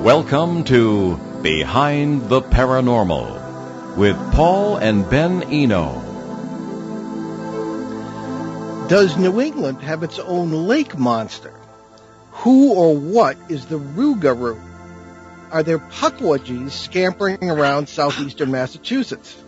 Welcome to Behind the Paranormal with Paul and Ben Eno. Does New England have its own lake monster? Who or what is the Rougarou? Are there pukwudgies scampering around southeastern Massachusetts?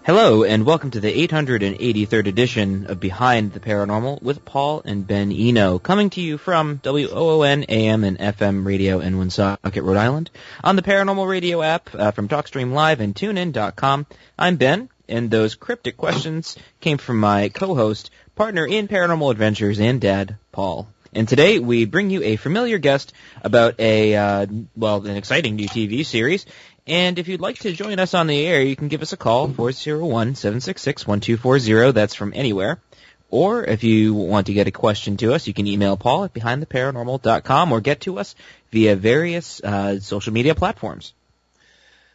Hello, and welcome to the 883rd edition of Behind the Paranormal with Paul and Ben Eno, coming to you from WOON AM and FM radio in Woonsocket, Rhode Island, on the Paranormal Radio app from TalkStream Live and TuneIn.com. I'm Ben, and those cryptic questions came from my co-host, partner in Paranormal Adventures, and dad, Paul. And today we bring you a familiar guest about an exciting new TV series. And if you'd like to join us on the air, you can give us a call, 401-766-1240. That's from anywhere. Or if you want to get a question to us, you can email Paul at behindtheparanormal.com or get to us via various social media platforms.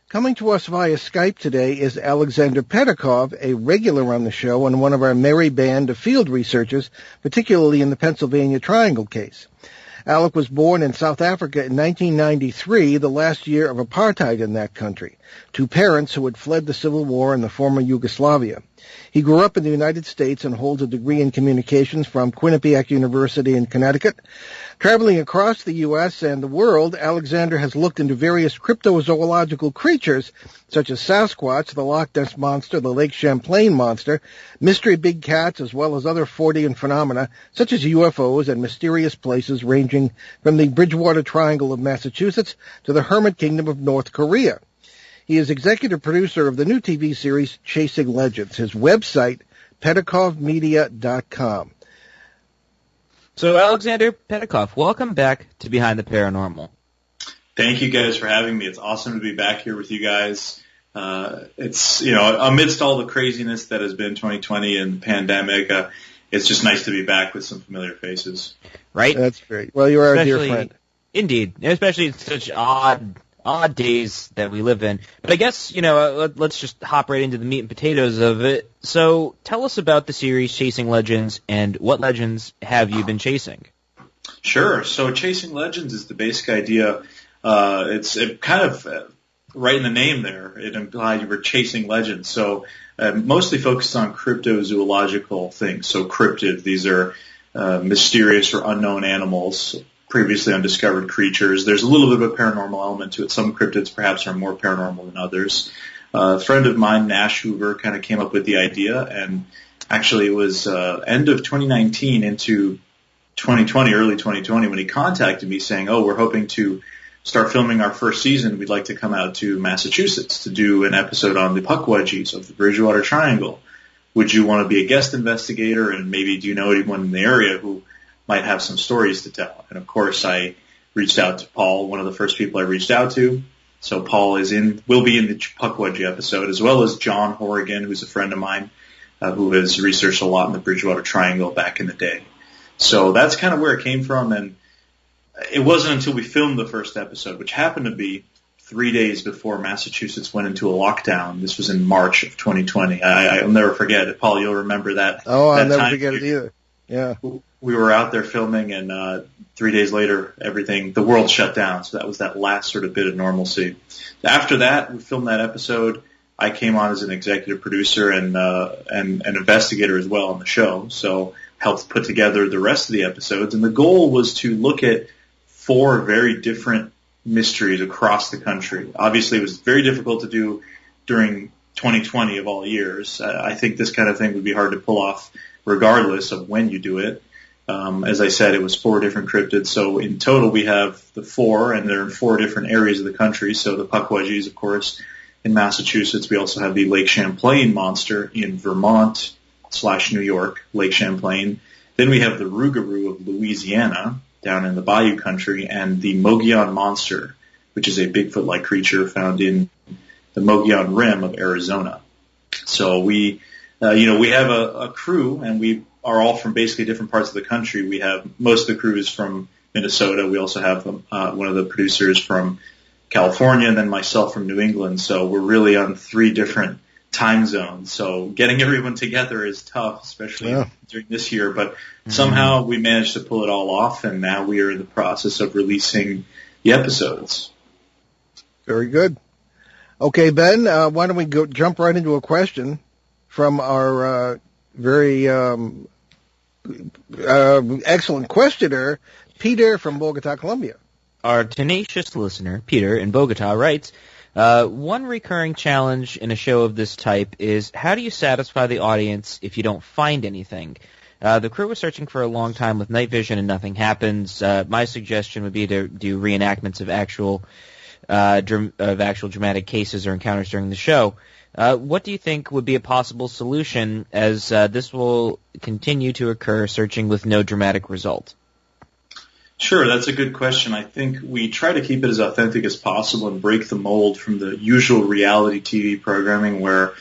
Coming to us via Skype today is Aleksandar Petakov, a regular on the show and one of our merry band of field researchers, particularly in the Pennsylvania Triangle case. Alec was born in South Africa in 1993, the last year of apartheid in that country, to parents who had fled the civil war in the former Yugoslavia. He grew up in the United States and holds a degree in communications from Quinnipiac University in Connecticut. Traveling across the U.S. and the world, Aleksandar has looked into various cryptozoological creatures, such as Sasquatch, the Loch Ness Monster, the Lake Champlain Monster, mystery big cats, as well as other Fortean phenomena, such as UFOs and mysterious places ranging from the Bridgewater Triangle of Massachusetts to the Hermit Kingdom of North Korea. He is executive producer of the new TV series Chasing Legends. His website, petakovmedia.com. So, Aleksandar Petakov, welcome back to Behind the Paranormal. Thank you guys for having me. It's awesome to be back here with you guys. It's, amidst all the craziness that has been 2020 and the pandemic, it's just nice to be back with some familiar faces. Right? That's great. Well, you're our dear friend. Indeed. Especially in such odd days that we live in. But I guess, let's just hop right into the meat and potatoes of it. So tell us about the series Chasing Legends, and what legends have you been chasing? Sure. So Chasing Legends is the basic idea. It's kind of right in the name there. It implies you were chasing legends. So mostly focused on cryptozoological things. So cryptid, these are mysterious or unknown animals, previously undiscovered creatures. There's a little bit of a paranormal element to it. Some cryptids perhaps are more paranormal than others. A friend of mine, Nash Hoover, kind of came up with the idea, and actually it was end of 2019 into 2020, early 2020, when he contacted me saying, we're hoping to start filming our first season. We'd like to come out to Massachusetts to do an episode on the pukwudgies of the Bridgewater Triangle. Would you want to be a guest investigator, and maybe do you know anyone in the area who might have some stories to tell? And of course, I reached out to Paul, one of the first people I reached out to. So Paul will be in the pukwudgie episode, as well as John Horrigan, who's a friend of mine, who has researched a lot in the Bridgewater Triangle back in the day. So that's kind of where it came from, and it wasn't until we filmed the first episode, which happened to be 3 days before Massachusetts went into a lockdown. This was in March of 2020. I'll never forget it. Paul, you'll remember that. Oh, I'll never forget it either. Yeah. We were out there filming, and 3 days later, the world shut down. So that was that last sort of bit of normalcy. After that, we filmed that episode. I came on as an executive producer and an investigator as well on the show. So helped put together the rest of the episodes. And the goal was to look at 4 very different mysteries across the country. Obviously, it was very difficult to do during 2020 of all years. I think this kind of thing would be hard to pull off regardless of when you do it. As I said, it was 4 different cryptids. So in total, we have the 4, and they're in 4 different areas of the country. So the pukwudgies, of course, in Massachusetts. We also have the Lake Champlain monster in Vermont/New York, Lake Champlain. Then we have the Rougarou of Louisiana down in the Bayou country, and the Mogollon monster, which is a Bigfoot-like creature found in the Mogollon Rim of Arizona. So we have a crew, and we are all from basically different parts of the country. We have most of the crew is from Minnesota. We also have one of the producers from California, and then myself from New England. So we're really on 3 different time zones. So getting everyone together is tough, especially during this year. But somehow we managed to pull it all off, and now we are in the process of releasing the episodes. Very good. Okay, Ben, why don't we jump right into a question from our very excellent questioner, Peter from Bogota, Colombia. Our tenacious listener, Peter in Bogota, writes, one recurring challenge in a show of this type is how do you satisfy the audience if you don't find anything? The crew was searching for a long time with night vision and nothing happens. My suggestion would be to do reenactments of actual dramatic cases or encounters during the show. What do you think would be a possible solution as this will continue to occur, searching with no dramatic result? Sure, that's a good question. I think we try to keep it as authentic as possible and break the mold from the usual reality TV programming where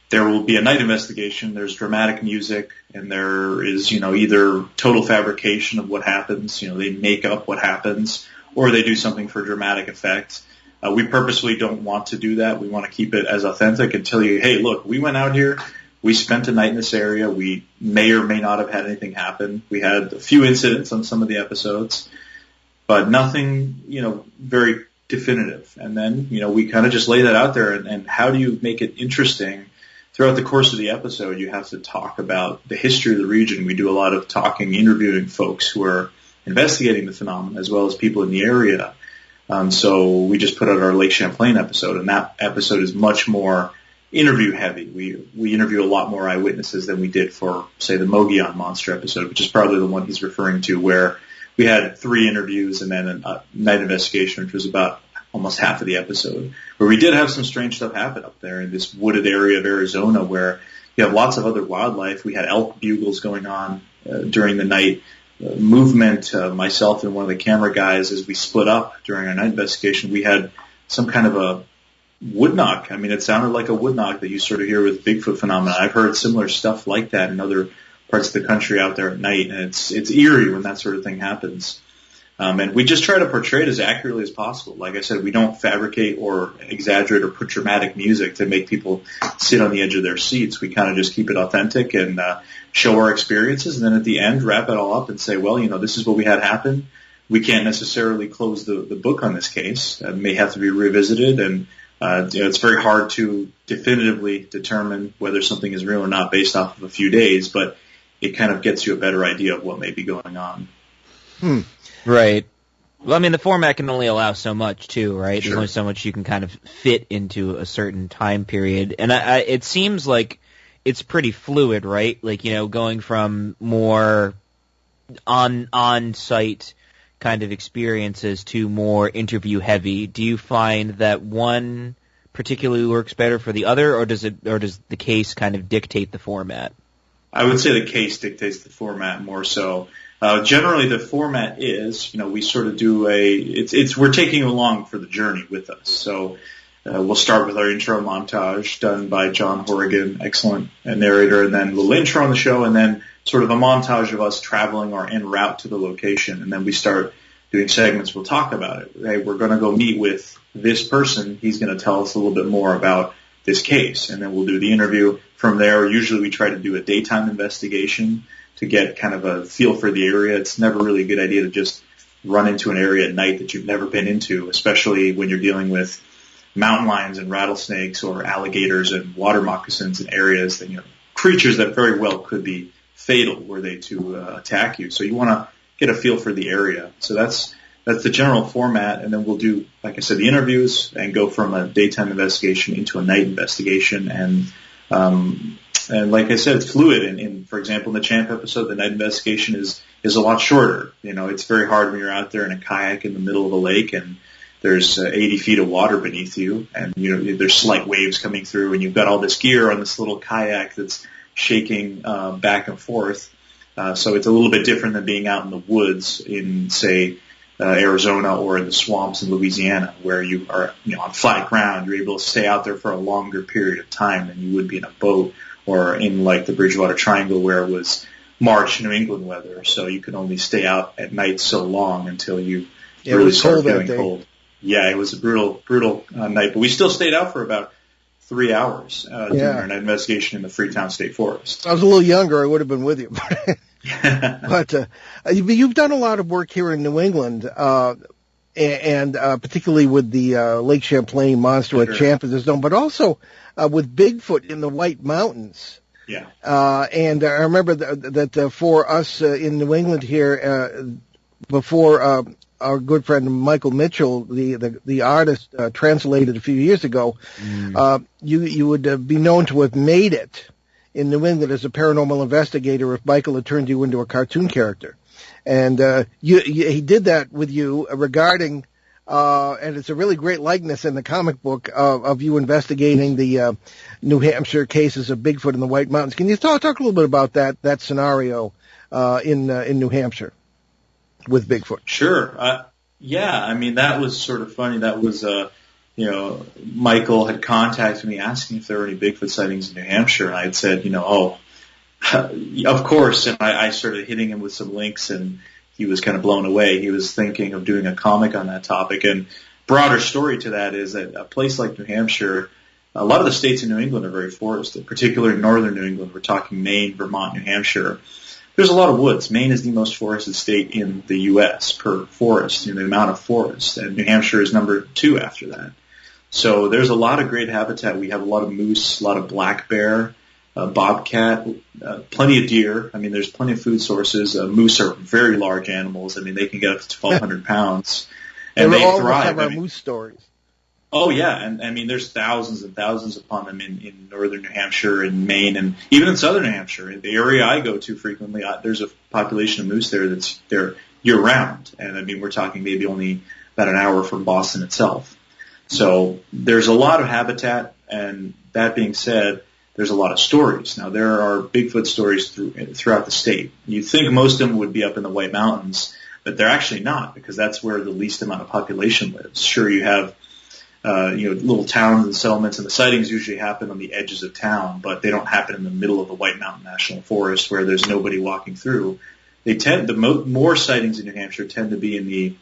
there will be a night investigation, there's dramatic music, and there is, either total fabrication of what happens, they make up what happens, or they do something for dramatic effect. We purposely don't want to do that. We want to keep it as authentic and tell you, hey, look, we went out here, we spent a night in this area, we may or may not have had anything happen. We had a few incidents on some of the episodes, but nothing, very definitive. And then, we kind of just lay that out there, and how do you make it interesting? Throughout the course of the episode, you have to talk about the history of the region. We do a lot of talking, interviewing folks who are investigating the phenomenon, as well as people in the area. So we just put out our Lake Champlain episode, and that episode is much more interview heavy. We interview a lot more eyewitnesses than we did for, say, the Mogollon monster episode, which is probably the one he's referring to, where we had 3 interviews and then a night investigation, which was about almost half of the episode, where we did have some strange stuff happen up there in this wooded area of Arizona where you have lots of other wildlife. We had elk bugles going on during the night. Movement, myself and one of the camera guys, as we split up during our night investigation, we had some kind of a wood knock. I mean, it sounded like a wood knock that you sort of hear with Bigfoot phenomena. I've heard similar stuff like that in other parts of the country out there at night, and it's eerie when that sort of thing happens. And we just try to portray it as accurately as possible. Like I said, we don't fabricate or exaggerate or put dramatic music to make people sit on the edge of their seats. We kind of just keep it authentic and show our experiences, and then at the end wrap it all up and say, well, this is what we had happen. We can't necessarily close the book on this case. It may have to be revisited, and it's very hard to definitively determine whether something is real or not based off of a few days, but it kind of gets you a better idea of what may be going on. Right. Well, I mean, the format can only allow so much, too, right? Sure. There's only so much you can kind of fit into a certain time period. And it seems like it's pretty fluid, right? Like, going from more on-site kind of experiences to more interview-heavy. Do you find that one particularly works better for the other, or does the case kind of dictate the format? I would say the case dictates the format more so. Generally, the format is, we sort of do we're taking you along for the journey with us. So we'll start with our intro montage done by John Horrigan, excellent narrator, and then a little intro on the show, and then sort of a montage of us traveling or en route to the location. And then we start doing segments. We'll talk about it. Hey, we're going to go meet with this person. He's going to tell us a little bit more about this case, and then we'll do the interview. From there, usually we try to do a daytime investigation to get kind of a feel for the area. It's never really a good idea to just run into an area at night that you've never been into, especially when you're dealing with mountain lions and rattlesnakes or alligators and water moccasins in areas that, creatures that very well could be fatal were they to attack you. So you want to get a feel for the area. So that's the general format, and then we'll do, like I said, the interviews and go from a daytime investigation into a night investigation. And like I said, it's fluid. And for example, in the Champ episode, the night investigation is a lot shorter. It's very hard when you're out there in a kayak in the middle of a lake and there's 80 feet of water beneath you, and there's slight waves coming through, and you've got all this gear on this little kayak that's shaking back and forth. So it's a little bit different than being out in the woods in, say, Arizona or in the swamps in Louisiana, where you are on flat ground. You're able to stay out there for a longer period of time than you would be in a boat, or in like the Bridgewater Triangle where it was March New England weather, so you can only stay out at night so long until you really start feeling cold. Yeah, it was a brutal night, but we still stayed out for about 3 hours doing our night investigation in the Freetown State Forest. I was a little younger, I would have been with you. But you've done a lot of work here in New England. and particularly with the Lake Champlain monster at Champlain is known, but also with Bigfoot in the White Mountains. Yeah. And I remember that for us in New England here, before our good friend Michael Mitchell, the artist, translated a few years ago, you would be known to have made it in New England as a paranormal investigator if Michael had turned you into a cartoon character. And he did that with you regarding, and it's a really great likeness in the comic book of you investigating the New Hampshire cases of Bigfoot in the White Mountains. Can you talk a little bit about that scenario in New Hampshire with Bigfoot? Sure. Yeah, I mean, that was sort of funny. That was, Michael had contacted me asking if there were any Bigfoot sightings in New Hampshire, and I had said, of course, and I started hitting him with some links, and he was kind of blown away. He was thinking of doing a comic on that topic, and broader story to that is that a place like New Hampshire, a lot of the states in New England are very forested, particularly northern New England. We're talking Maine, Vermont, New Hampshire. There's a lot of woods. Maine is the most forested state in the U.S. per forest, the amount of forest, and New Hampshire is number 2 after that. So there's a lot of great habitat. We have a lot of moose, a lot of black bear, bobcat, plenty of deer. I mean, there's plenty of food sources. Moose are very large animals. I mean, they can get up to 1,200 pounds, and they thrive. Our moose stories. Oh yeah, and I mean, there's thousands and thousands upon them in northern New Hampshire and Maine, and even in southern New Hampshire. In the area I go to frequently, there's a population of moose there that's there year round, and I mean, we're talking maybe only about an hour from Boston itself. So there's a lot of habitat, and that being said, there's a lot of stories. Now, there are Bigfoot stories throughout the state. You'd think most of them would be up in the White Mountains, but they're actually not, because that's where the least amount of population lives. Sure, you have little towns and settlements, and the sightings usually happen on the edges of town, but they don't happen in the middle of the White Mountain National Forest where there's nobody walking through. More sightings in New Hampshire tend to be in the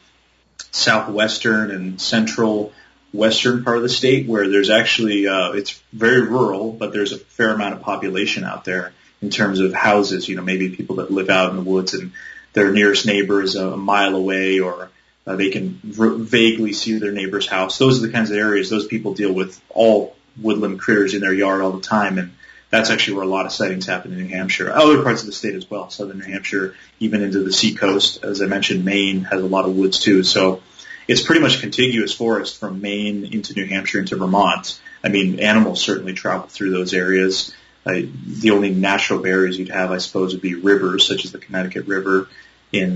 southwestern and central western part of the state, where there's actually it's very rural, but there's a fair amount of population out there in terms of houses. Maybe people that live out in the woods and their nearest neighbor is a mile away, or they can vaguely see their neighbor's house. Those are the kinds of areas those people deal with all woodland critters in their yard all the time, and that's actually where a lot of sightings happen in New Hampshire. Other parts of the state as well, southern New Hampshire, even into the seacoast. As I mentioned, Maine has a lot of woods too, so it's pretty much contiguous forest from Maine into New Hampshire into Vermont. I mean, animals certainly travel through those areas. The only natural barriers you'd have, I suppose, would be rivers, such as the Connecticut River in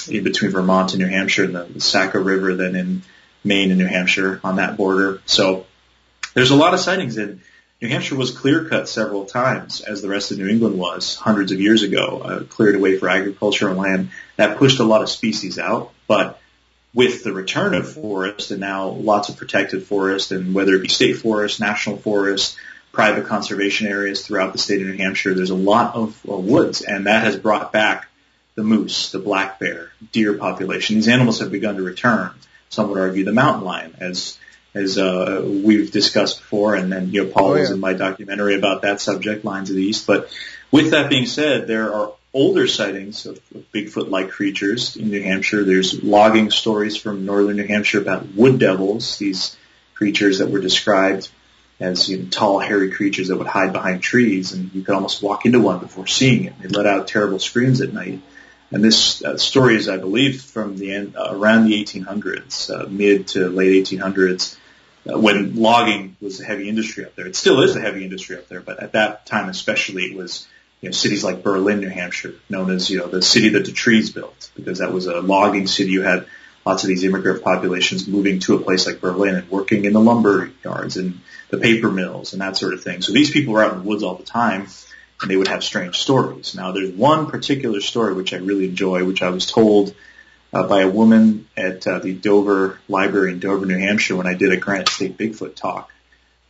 between Vermont and New Hampshire, and the Saco River then in Maine and New Hampshire on that border. So there's a lot of sightings. And New Hampshire was clear-cut several times, as the rest of New England was hundreds of years ago, cleared away for agricultural land. That pushed a lot of species out, but with the return of forest, and now lots of protected forest, and whether it be state forest, national forest, private conservation areas throughout the state of New Hampshire, there's a lot of woods, and that has brought back the moose, the black bear, deer population. These animals have begun to return. Some would argue the mountain lion, as we've discussed before, and then Paul was in my documentary about that subject, Lions of the East. But with that being said, there are older sightings of Bigfoot-like creatures in New Hampshire. There's logging stories from northern New Hampshire about wood devils, these creatures that were described as tall, hairy creatures that would hide behind trees, and you could almost walk into one before seeing it. They let out terrible screams at night. And this story is, I believe, from the end around the 1800s, mid to late 1800s, when logging was a heavy industry up there. It still is a heavy industry up there, but at that time especially, it was cities like Berlin, New Hampshire, known as the city that the trees built, because that was a logging city. You had lots of these immigrant populations moving to a place like Berlin and working in the lumber yards and the paper mills and that sort of thing. So these people were out in the woods all the time, and they would have strange stories. Now, there's one particular story which I really enjoy, which I was told by a woman at the Dover Library in Dover, New Hampshire, when I did a Granite State Bigfoot talk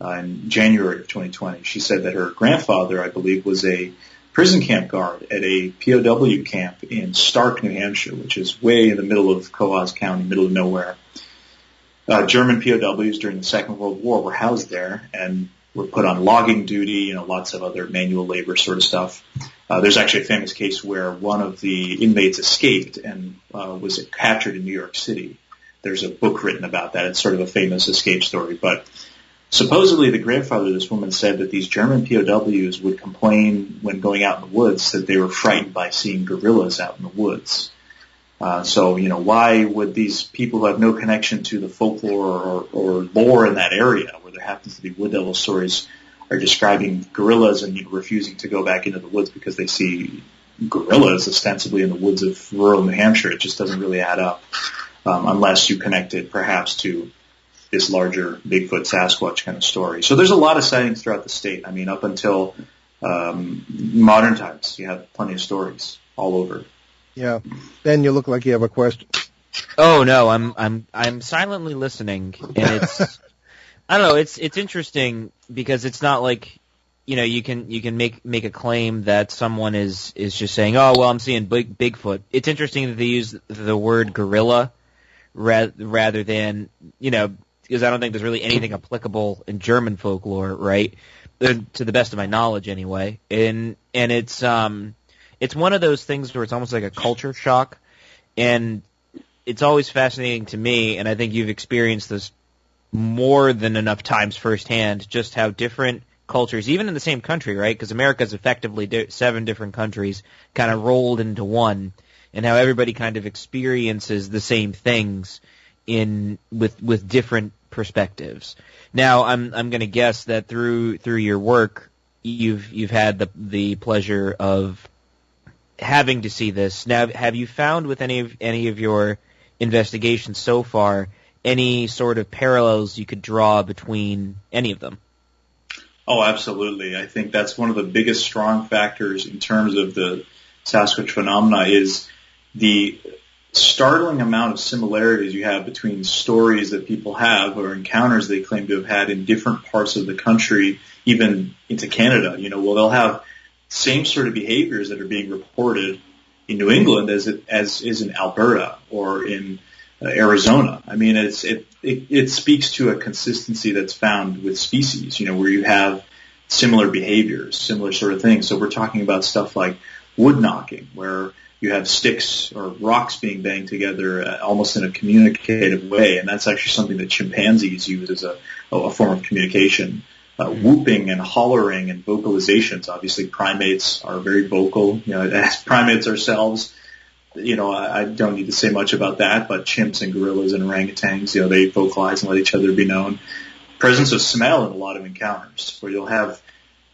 in January of 2020. She said that her grandfather, I believe, was a prison camp guard at a POW camp in Stark, New Hampshire, which is way in the middle of Coos County, middle of nowhere. German POWs during the Second World War were housed there and were put on logging duty, lots of other manual labor sort of stuff. There's actually a famous case where one of the inmates escaped and was captured in New York City. there's a book written about that. It's sort of a famous escape story. But supposedly the grandfather of this woman said that these German POWs would complain when going out in the woods that they were frightened by seeing gorillas out in the woods. So, why would these people who have no connection to the folklore or lore in that area where there happens to be wood devil stories are describing gorillas and refusing to go back into the woods because they see gorillas ostensibly in the woods of rural New Hampshire? It just doesn't really add up unless you connect it perhaps to this larger Bigfoot Sasquatch kind of story. So there's a lot of sightings throughout the state. I mean, up until modern times, you have plenty of stories all over. Yeah. Ben, you look like you have a question. Oh no, I'm silently listening, and it's I don't know, it's interesting because it's not like you can make a claim that someone is just saying, oh well, I'm seeing Bigfoot. It's interesting that they use the word gorilla rather than because I don't think there's really anything applicable in German folklore, right? To the best of my knowledge, anyway. And it's one of those things where it's almost like a culture shock, and it's always fascinating to me, and I think you've experienced this more than enough times firsthand, just how different cultures, even in the same country, right? Because America's effectively 7 different countries kind of rolled into one, and how everybody kind of experiences the same things with different perspectives. Now, I'm going to guess that through your work, you've had the pleasure of having to see this. Now, have you found with any of your investigations so far any sort of parallels you could draw between any of them? Oh, absolutely. I think that's one of the biggest strong factors in terms of the Sasquatch phenomena is the startling amount of similarities you have between stories that people have or encounters they claim to have had in different parts of the country, even into Canada. They'll have same sort of behaviors that are being reported in New England as is in Alberta or in Arizona. I mean, it speaks to a consistency that's found with species, where you have similar behaviors, similar sort of things. So we're talking about stuff like wood knocking, where you have sticks or rocks being banged together almost in a communicative way, and that's actually something that chimpanzees use as a form of communication. Whooping and hollering and vocalizations. Obviously, primates are very vocal. As primates ourselves, I don't need to say much about that, but chimps and gorillas and orangutans, they vocalize and let each other be known. Presence of smell in a lot of encounters, where you'll have,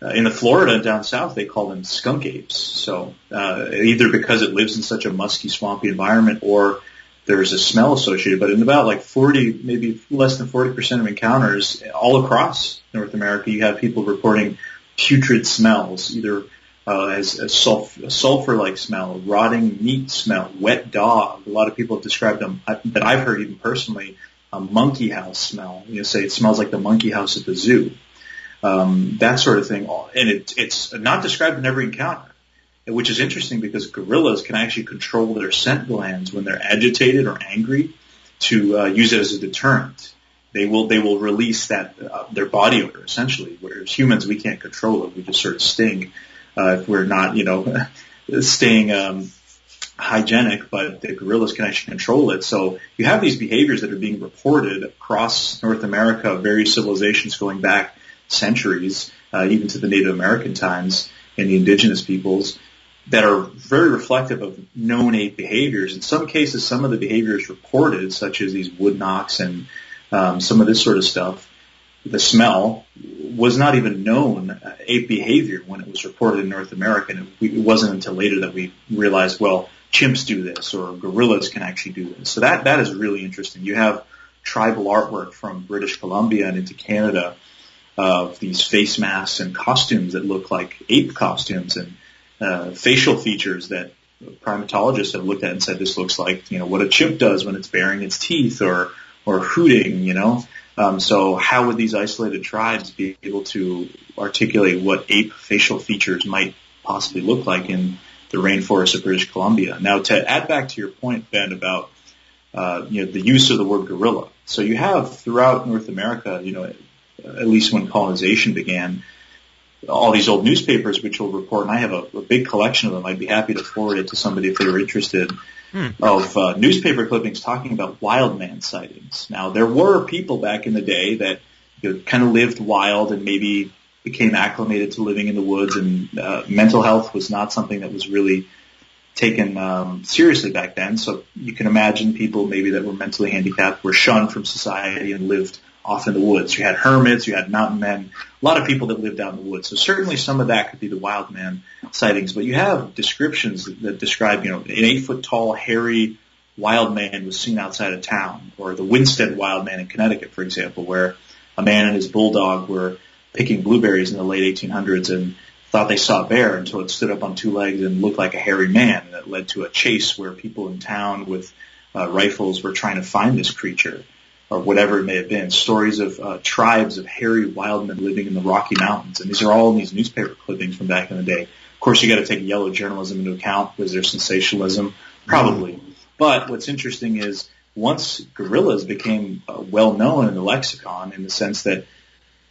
in the Florida down south, they call them skunk apes. So, either because it lives in such a musky, swampy environment, or there's a smell associated, but in about 40, maybe less than 40% of encounters all across North America, you have people reporting putrid smells, either as a sulfur-like smell, rotting meat smell, wet dog. A lot of people have described them, that I've heard even personally, a monkey house smell. Say it smells like the monkey house at the zoo. That sort of thing. And it's not described in every encounter, which is interesting because gorillas can actually control their scent glands when they're agitated or angry to use it as a deterrent. They will release that their body odor essentially. Whereas humans, we can't control it. We just sort of sting if we're not staying hygienic. But the gorillas can actually control it. So you have these behaviors that are being reported across North America, various civilizations going back centuries, even to the Native American times and the indigenous peoples, that are very reflective of known ape behaviors. In some cases, some of the behaviors reported, such as these wood knocks and some of this sort of stuff, the smell was not even known ape behavior when it was reported in North America. And it wasn't until later that we realized, well, chimps do this or gorillas can actually do this. So that is really interesting. You have tribal artwork from British Columbia and into Canada of these face masks and costumes that look like ape costumes and facial features that primatologists have looked at and said this looks like what a chimp does when it's baring its teeth or hooting. So how would these isolated tribes be able to articulate what ape facial features might possibly look like in the rainforests of British Columbia? Now, to add back to your point, Ben, about the use of the word gorilla. So you have throughout North America, at least when colonization began, all these old newspapers which will report, and I have a big collection of them. I'd be happy to forward it to somebody if they were interested. of newspaper clippings talking about wild man sightings. Now, there were people back in the day that kind of lived wild and maybe became acclimated to living in the woods, and mental health was not something that was really taken seriously back then. So you can imagine people maybe that were mentally handicapped were shunned from society and lived off in the woods. You had hermits, you had mountain men, a lot of people that lived out in the woods. So certainly some of that could be the wild man sightings. But you have descriptions that describe, an 8-foot tall, hairy wild man was seen outside of town, or the Winstead wild man in Connecticut, for example, where a man and his bulldog were picking blueberries in the late 1800s and thought they saw a bear until it stood up on two legs and looked like a hairy man. And that led to a chase where people in town with rifles were trying to find this creature, or whatever it may have been. Stories of tribes of hairy wild men living in the Rocky Mountains. And these are all in these newspaper clippings from back in the day. Of course, you got to take yellow journalism into account. Was there sensationalism? Probably. But what's interesting is once gorillas became well known in the lexicon, in the sense that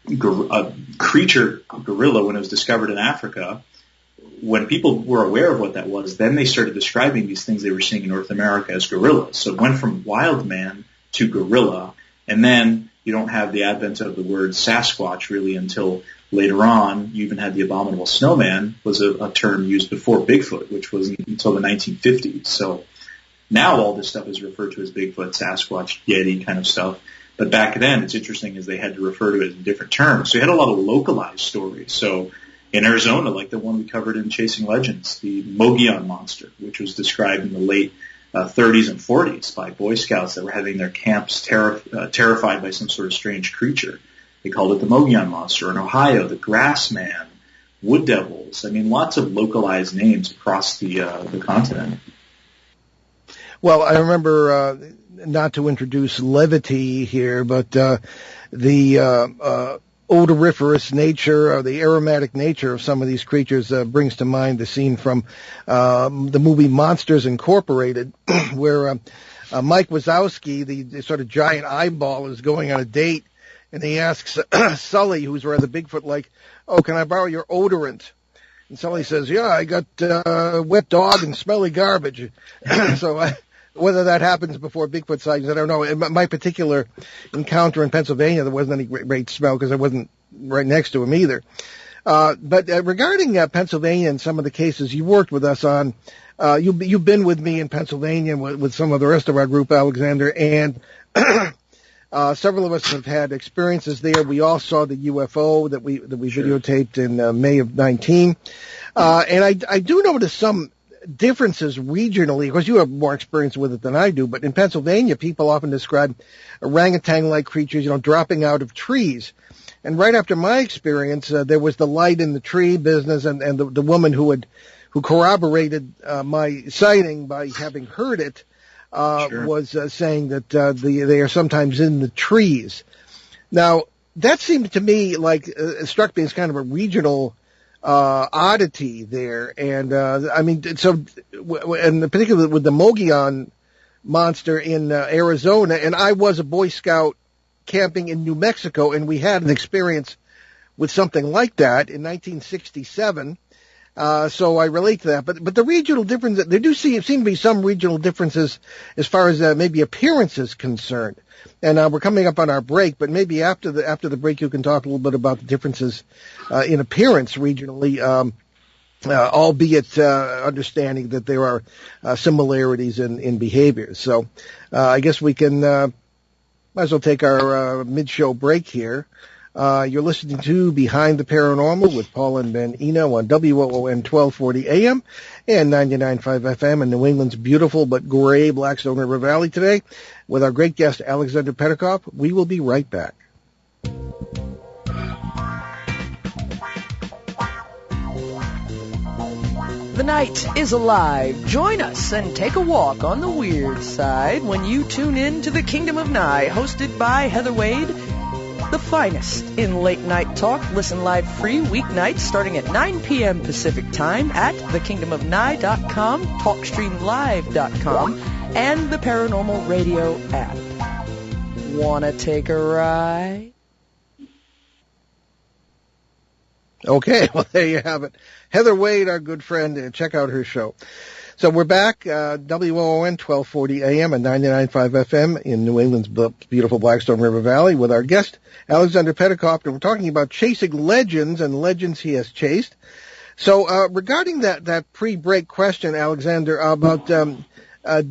a creature gorilla, when it was discovered in Africa, when people were aware of what that was, then they started describing these things they were seeing in North America as gorillas. So it went from wild man to gorilla, and then you don't have the advent of the word Sasquatch really until later on. You even had the abominable snowman was a term used before Bigfoot, which was until the 1950s. So now all this stuff is referred to as Bigfoot, Sasquatch, Yeti kind of stuff. But back then, it's interesting is they had to refer to it in different terms. So you had a lot of localized stories. So in Arizona, like the one we covered in Chasing Legends, the Mogollon monster, which was described in the late 30s and 40s by Boy Scouts that were having their camps terrified by some sort of strange creature. They called it the Mogollon monster. In Ohio, the Grass Man, Wood Devils. I mean, lots of localized names across the continent. Well, I remember, not to introduce levity here, but the odoriferous nature or the aromatic nature of some of these creatures brings to mind the scene from the movie Monsters Incorporated, where Mike Wazowski, the sort of giant eyeball, is going on a date, and he asks Sully, who's rather Bigfoot-like, "Oh, can I borrow your odorant?" And Sully says, "Yeah, I got wet dog and smelly garbage." So whether that happens before Bigfoot sightings, I don't know. In my particular encounter in Pennsylvania, there wasn't any great smell because I wasn't right next to him either. But regarding Pennsylvania and some of the cases you worked with us on, you've been with me in Pennsylvania with some of the rest of our group, Aleksandar, and several of us have had experiences there. We all saw the UFO that we videotaped in May of 19. And I do notice some differences regionally. Of course, you have more experience with it than I do, but in Pennsylvania, people often describe orangutan-like creatures, dropping out of trees. And right after my experience, there was the light in the tree business, and the woman who corroborated my sighting by having heard it was saying that they are sometimes in the trees. Now, that seemed to me like it struck me as kind of a regional oddity there, and and particularly with the Mogollon monster in Arizona, and I was a Boy Scout camping in New Mexico, and we had an experience with something like that in 1967. So I relate to that, but the regional differences, there do seem to be some regional differences as far as maybe appearance is concerned. And we're coming up on our break, but maybe after the break you can talk a little bit about the differences in appearance regionally, albeit understanding that there are similarities in behaviors. So I guess we can might as well take our mid-show break here. You're listening to Behind the Paranormal with Paul and Ben Eno on WOON 1240 AM and 99.5 FM in New England's beautiful but gray Blackstone River Valley today with our great guest, Aleksandar Pettikov. We will be right back. The night is alive. Join us and take a walk on the weird side when you tune in to The Kingdom of Nye, hosted by Heather Wade. The finest in late-night talk. Listen live free weeknights starting at 9 p.m. Pacific Time at thekingdomofnye.com, talkstreamlive.com, and the Paranormal Radio app. Wanna take a ride? Okay, well, there you have it. Heather Wade, our good friend, check out her show. So we're back, WOON 1240 AM and 99.5 FM in New England's beautiful Blackstone River Valley with our guest, Aleksandar Pettikov, and we're talking about chasing legends and legends he has chased. So regarding that pre-break question, Aleksandar, about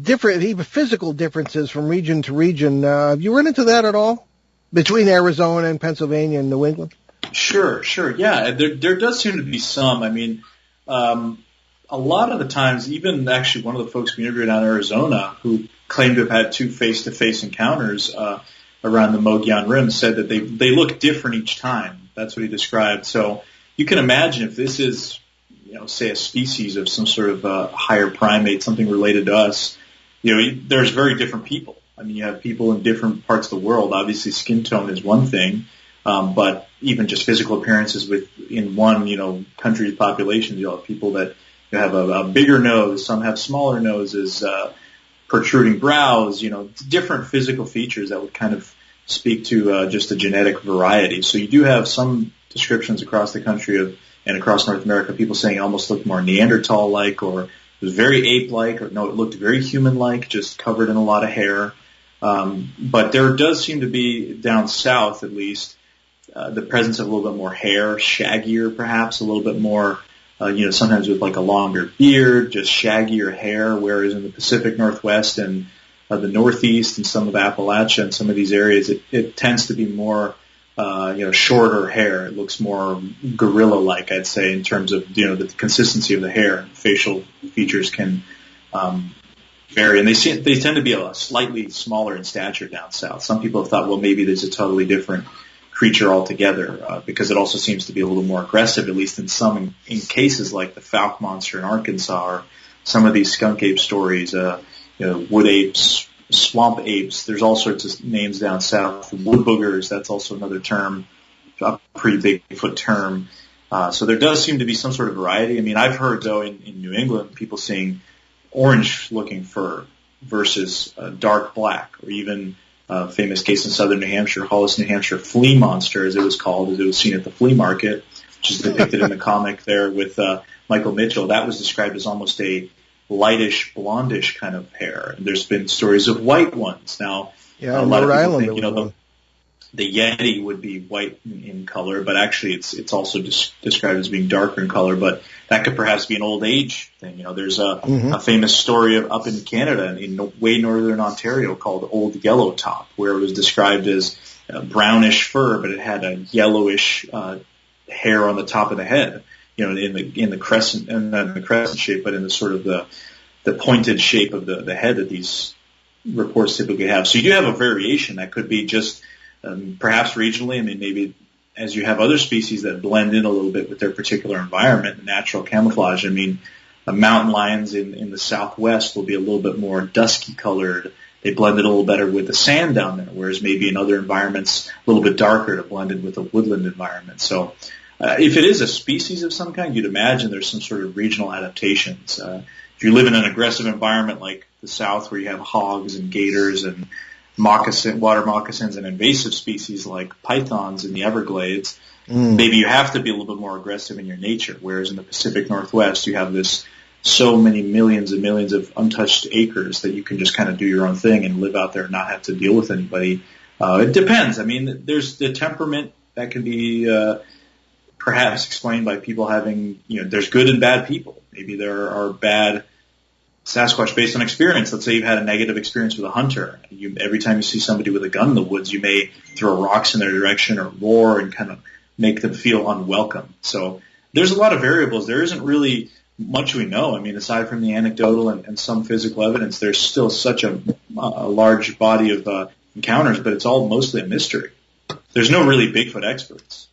different, even physical differences from region to region, have you run into that at all between Arizona and Pennsylvania and New England? Sure. Yeah, there does seem to be some. I mean, a lot of the times, even actually one of the folks we interviewed out in Arizona who claimed to have had 2 face-to-face encounters around the Mogollon Rim said that they look different each time. That's what he described. So you can imagine if this is, say a species of some sort of higher primate, something related to us, there's very different people. I mean, you have people in different parts of the world. Obviously, skin tone is one thing, but even just physical appearances within one, country's population, you'll have people that have a bigger nose, some have smaller noses, protruding brows, different physical features that would kind of speak to just a genetic variety. So you do have some descriptions across the country and across North America, people saying it almost looked more Neanderthal-like, or it was very ape-like, or no, it looked very human-like, just covered in a lot of hair. But there does seem to be, down south at least, the presence of a little bit more hair, shaggier perhaps, a little bit more, sometimes with like a longer beard, just shaggier hair, whereas in the Pacific Northwest and the Northeast and some of Appalachia and some of these areas, it tends to be more, shorter hair. It looks more gorilla-like, I'd say, in terms of, the consistency of the hair. Facial features can vary, and they tend to be a slightly smaller in stature down south. Some people have thought, well, maybe there's a totally different creature altogether, because it also seems to be a little more aggressive, at least in some in cases like the Fouke monster in Arkansas, or some of these skunk ape stories, wood apes, swamp apes. There's all sorts of names down south. Wood boogers, that's also another term, a pretty Bigfoot term. So there does seem to be some sort of variety. I mean, I've heard, though, in New England, people seeing orange-looking fur versus dark black, or even famous case in southern New Hampshire, Hollis, New Hampshire, Flea monster, as it was called, as it was seen at the flea market, which is depicted in the comic there with Michael Mitchell. That was described as almost a lightish, blondish kind of hair. And there's been stories of white ones. Now, a lot of people think, the Yeti would be white in color, but actually it's also described as being darker in color. But that could perhaps be an old age thing. There's a famous story up in Canada, in way northern Ontario, called Old Yellow Top, where it was described as brownish fur, but it had a yellowish hair on the top of the head. In the crescent, and not in the crescent shape, but in the sort of the pointed shape of the head that these reports typically have. So you do have a variation that could be just perhaps regionally. I mean, maybe as you have other species that blend in a little bit with their particular environment, natural camouflage. I mean, mountain lions in the Southwest will be a little bit more dusky colored. They blend it a little better with the sand down there, whereas maybe in other environments a little bit darker to blend in with a woodland environment. So if it is a species of some kind, you'd imagine there's some sort of regional adaptations. If you live in an aggressive environment like the South, where you have hogs and gators and water moccasins and invasive species like pythons in the Everglades, maybe you have to be a little bit more aggressive in your nature. Whereas in the Pacific Northwest, you have so many millions and millions of untouched acres that you can just kind of do your own thing and live out there and not have to deal with anybody. It depends. I mean, there's the temperament that can be perhaps explained by people having, there's good and bad people. Maybe there are bad Sasquatch based on experience. Let's say you've had a negative experience with a hunter. Every time you see somebody with a gun in the woods, you may throw rocks in their direction or roar and kind of make them feel unwelcome. So there's a lot of variables. There isn't really much we know. I mean, aside from the anecdotal and some physical evidence, there's still such a large body of encounters, but it's all mostly a mystery. There's no really Bigfoot experts.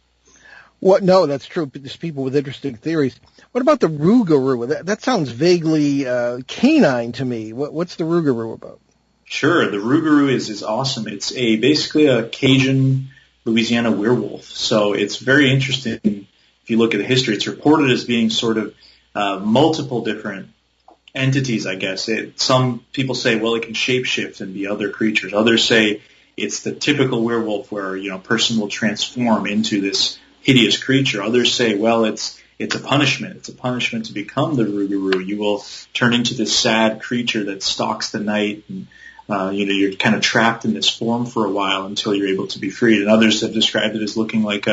No, that's true. There's people with interesting theories. What about the Rougarou? That sounds vaguely canine to me. What's the Rougarou about? Sure, the Rougarou is awesome. It's basically a Cajun Louisiana werewolf. So it's very interesting. If you look at the history, it's reported as being sort of multiple different entities, I guess. Some people say, well, it can shapeshift and be other creatures. Others say it's the typical werewolf where, a person will transform into this hideous creature. Others say, well, it's it's a punishment. It's a punishment to become the Rougarou. You will turn into this sad creature that stalks the night, and you're kind of trapped in this form for a while until you're able to be freed. And others have described it as looking like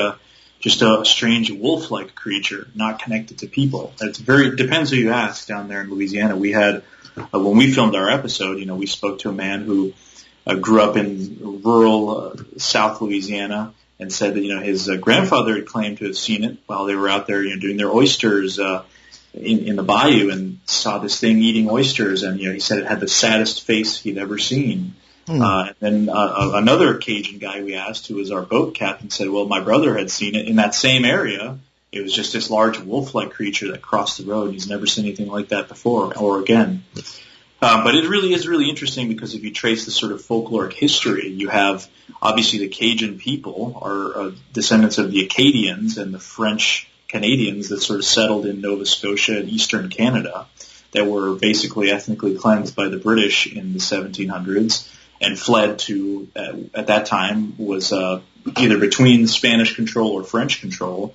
just a strange wolf-like creature, not connected to people. It depends who you ask down there in Louisiana. We had, when we filmed our episode, we spoke to a man who grew up in rural South Louisiana, and said that his grandfather had claimed to have seen it while they were out there doing their oysters in the bayou, and saw this thing eating oysters, and he said it had the saddest face he'd ever seen. And then another Cajun guy we asked, who was our boat captain, said, well, my brother had seen it in that same area. It was just this large wolf-like creature that crossed the road, and he's never seen anything like that before or again. But it really is really interesting, because if you trace the sort of folkloric history, you have obviously the Cajun people are descendants of the Acadians and the French Canadians that sort of settled in Nova Scotia and eastern Canada, that were basically ethnically cleansed by the British in the 1700s and fled to, at that time, was either between Spanish control or French control,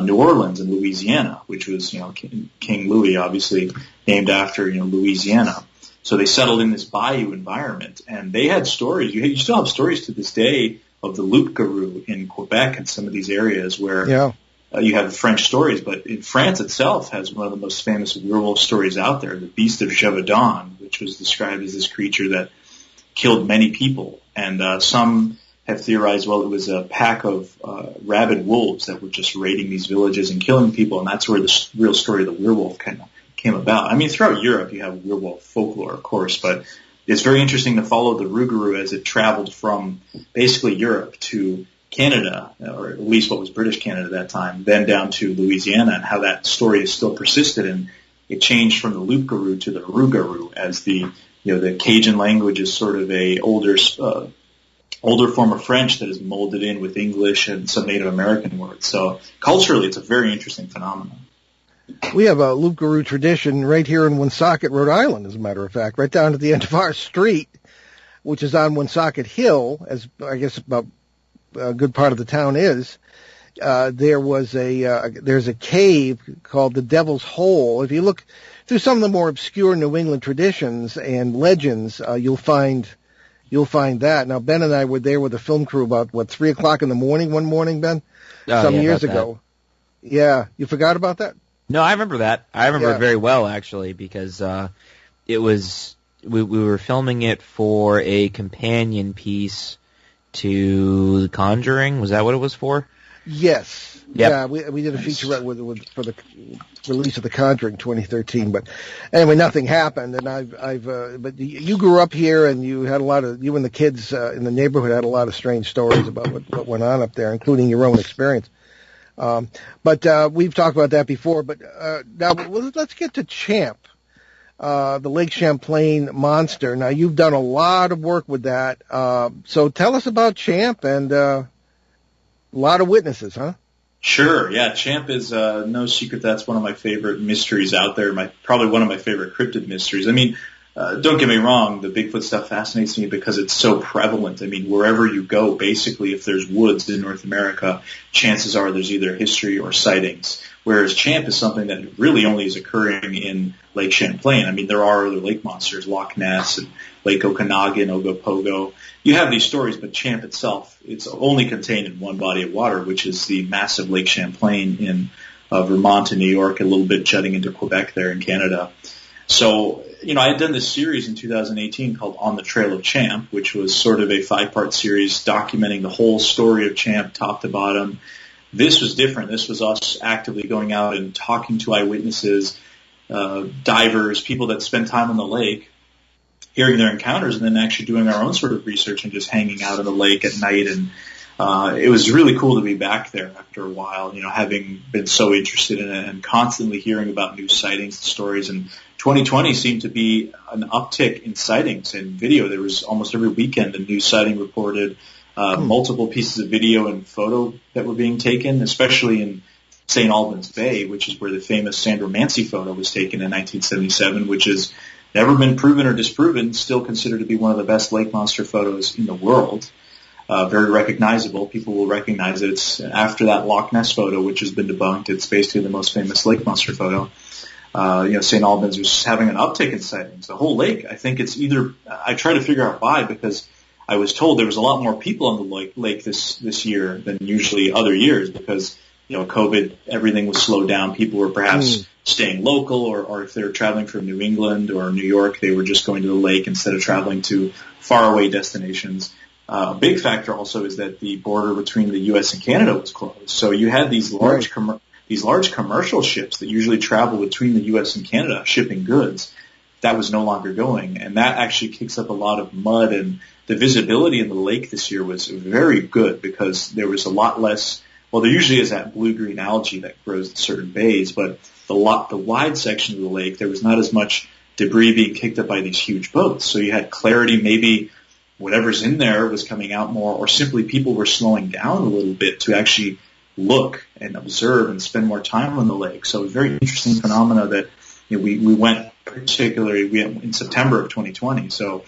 New Orleans and Louisiana, which was King Louis, obviously named after Louisiana. So they settled in this bayou environment, and they had stories. You still have stories to this day of the Lougarou in Quebec and some of these areas where you have French stories. But in France itself has one of the most famous werewolf stories out there, the Beast of Javedon, which was described as this creature that killed many people. And some have theorized, well, it was a pack of rabid wolves that were just raiding these villages and killing people, and that's where the real story of the werewolf kind of came about. I mean, throughout Europe you have werewolf folklore, of course, but it's very interesting to follow the Rougarou as it traveled from basically Europe to Canada, or at least what was British Canada at that time, then down to Louisiana, and how that story is still persisted. And it changed from the Lougarou to the Rougarou, as the Cajun language is sort of a older form of French that is molded in with English and some Native American words. So culturally, it's a very interesting phenomenon. We have a Rougarou tradition right here in Woonsocket, Rhode Island, as a matter of fact, right down at the end of our street, which is on Woonsocket Hill, as I guess about a good part of the town is. There's a cave called the Devil's Hole. If you look through some of the more obscure New England traditions and legends, you'll find that. Now, Ben and I were there with a film crew about 3:00 in the morning one morning, Ben, some years ago. That. Yeah, you forgot about that? No, I remember that. I remember it very well, actually, because it was we were filming it for a companion piece to The Conjuring. Was that what it was for? Yes. Yep. Yeah, we did a featurette for the release of The Conjuring 2013. But anyway, nothing happened. And but you grew up here, and you and the kids in the neighborhood had a lot of strange stories about what went on up there, including your own experience. But we've talked about that before. But now let's get to Champ, the Lake Champlain monster. Now, you've done a lot of work with that. So tell us about Champ, and a lot of witnesses, huh? Sure. Yeah, Champ is no secret. That's one of my favorite mysteries out there. Probably one of my favorite cryptid mysteries. I mean, don't get me wrong, the Bigfoot stuff fascinates me because it's so prevalent. I mean, wherever you go, basically, if there's woods in North America, chances are there's either history or sightings. Whereas Champ is something that really only is occurring in Lake Champlain. I mean, there are other lake monsters, Loch Ness and Lake Okanagan, Ogopogo. You have these stories, but Champ itself, it's only contained in one body of water, which is the massive Lake Champlain in Vermont and New York, a little bit jutting into Quebec there in Canada. So, I had done this series in 2018 called On the Trail of Champ, which was sort of a 5-part series documenting the whole story of Champ, top to bottom. This was different. This was us actively going out and talking to eyewitnesses, divers, people that spend time on the lake, hearing their encounters, and then actually doing our own sort of research and just hanging out on the lake at night. And it was really cool to be back there after a while, having been so interested in it and constantly hearing about new sightings and stories. And 2020 seemed to be an uptick in sightings and video. There was almost every weekend a new sighting reported, multiple pieces of video and photo that were being taken, especially in St. Albans Bay, which is where the famous Sandromancy photo was taken in 1977, which has never been proven or disproven, still considered to be one of the best lake monster photos in the world. very recognizable. People will recognize it. It's after that Loch Ness photo, which has been debunked. It's basically the most famous lake monster photo. St. Albans was having an uptick in sightings. The whole lake, I think it's either, I try to figure out why, because I was told there was a lot more people on the lake this year than usually other years because, COVID, everything was slowed down. People were perhaps staying local, or if they were traveling from New England or New York, they were just going to the lake instead of traveling to faraway destinations. A big factor also is that the border between the U.S. and Canada was closed. So you had these large commercial ships that usually travel between the U.S. and Canada shipping goods. That was no longer going, and that actually kicks up a lot of mud, and the visibility in the lake this year was very good because there was a lot less. Well, there usually is that blue-green algae that grows in certain bays, but the wide section of the lake, there was not as much debris being kicked up by these huge boats. So you had clarity. Maybe whatever's in there was coming out more, or simply people were slowing down a little bit to actually look and observe and spend more time on the lake. So a very interesting phenomena that we went in September of 2020. So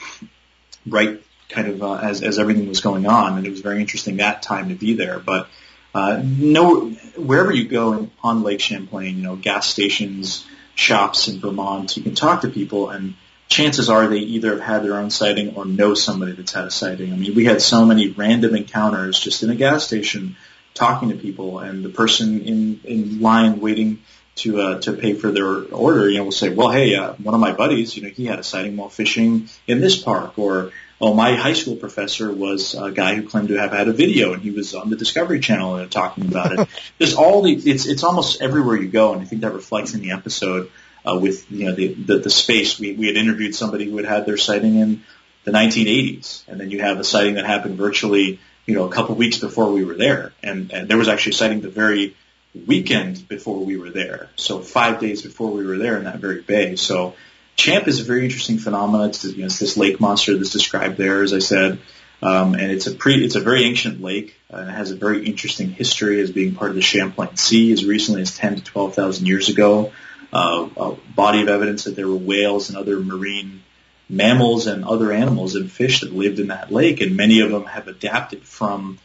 right kind of as everything was going on, and it was very interesting that time to be there. But wherever you go on Lake Champlain, gas stations, shops in Vermont, you can talk to people, and chances are they either have had their own sighting or know somebody that's had a sighting. I mean, we had so many random encounters just in a gas station talking to people, and the person in line waiting to pay for their order, will say, well, hey, one of my buddies, he had a sighting while fishing in this park, or, oh, my high school professor was a guy who claimed to have had a video, and he was on the Discovery Channel talking about it. There's it's almost everywhere you go, and I think that reflects in the episode with the space. We had interviewed somebody who had their sighting in the 1980s, and then you have a sighting that happened virtually a couple weeks before we were there, and there was actually a sighting the very weekend before we were there, so 5 days before we were there in that very bay. So Champ is a very interesting phenomenon. It's this lake monster that's described there, as I said, and it's a very ancient lake, and it has a very interesting history as being part of the Champlain Sea as recently as 10 to 12,000 years ago. A body of evidence that there were whales and other marine mammals and other animals and fish that lived in that lake, and many of them have adapted from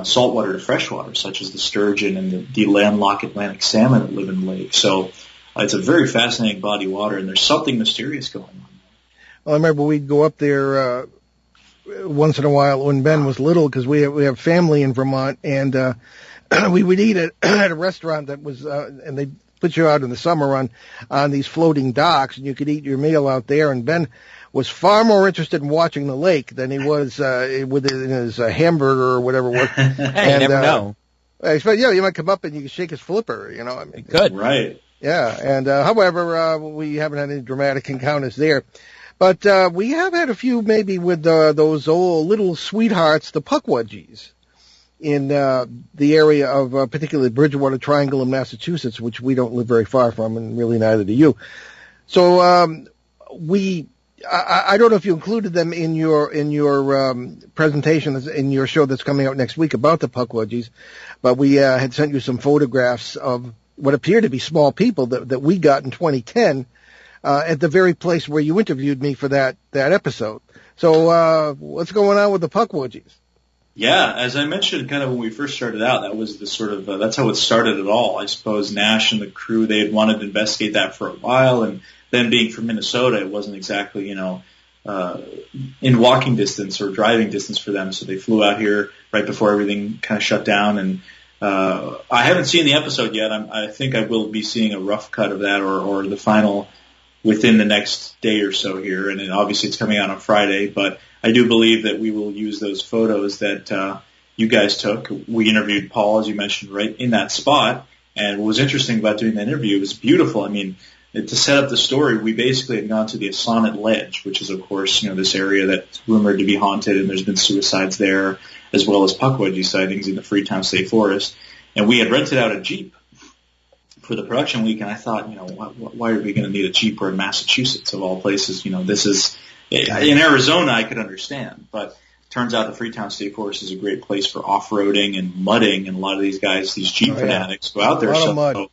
saltwater to freshwater, such as the sturgeon and the landlocked Atlantic salmon that live in the lake. So it's a very fascinating body of water, and there's something mysterious going on. Well, I remember we'd go up there once in a while when Ben was little, because we have family in Vermont, and we would eat at a restaurant that was, and they put you out in the summer on these floating docks, and you could eat your meal out there. And Ben was far more interested in watching the lake than he was within his hamburger or whatever it was. Hey, you never know. You might come up and you can shake his flipper, I mean. It could. Right. Yeah, and however, we haven't had any dramatic encounters there. But we have had a few maybe with those old little sweethearts, the puckwudgies, in the area of particularly Bridgewater Triangle in Massachusetts, which we don't live very far from, and really neither do you. So I don't know if you included them in your presentation in your show that's coming out next week about the puckwudgies, but we had sent you some photographs of what appear to be small people that we got in 2010 at the very place where you interviewed me for that episode. So what's going on with the puckwudgies? Yeah, as I mentioned kind of when we first started out, that was the sort of that's how it started at all. I suppose Nash and the crew, they had wanted to investigate that for a while, and then being from Minnesota, it wasn't exactly, in walking distance or driving distance for them, so they flew out here right before everything kind of shut down. And I haven't seen the episode yet. I think I will be seeing a rough cut of that or the final within the next day or so here, and then obviously it's coming out on Friday, but I do believe that we will use those photos that you guys took. We interviewed Paul, as you mentioned, right in that spot, and what was interesting about doing that interview, it was beautiful. I mean, to set up the story, we basically had gone to the Aleksandar Ledge, which is, of course, this area that's rumored to be haunted, and there's been suicides there, as well as puckwudgie sightings in the Freetown State Forest, and we had rented out a Jeep for the production week, and I thought, why are we going to need a Jeep? We're in Massachusetts, of all places. This is, in Arizona, I could understand, but it turns out the Freetown State Forest is a great place for off-roading and mudding, and a lot of these guys, these Jeep fanatics, go out there. A lot of mud.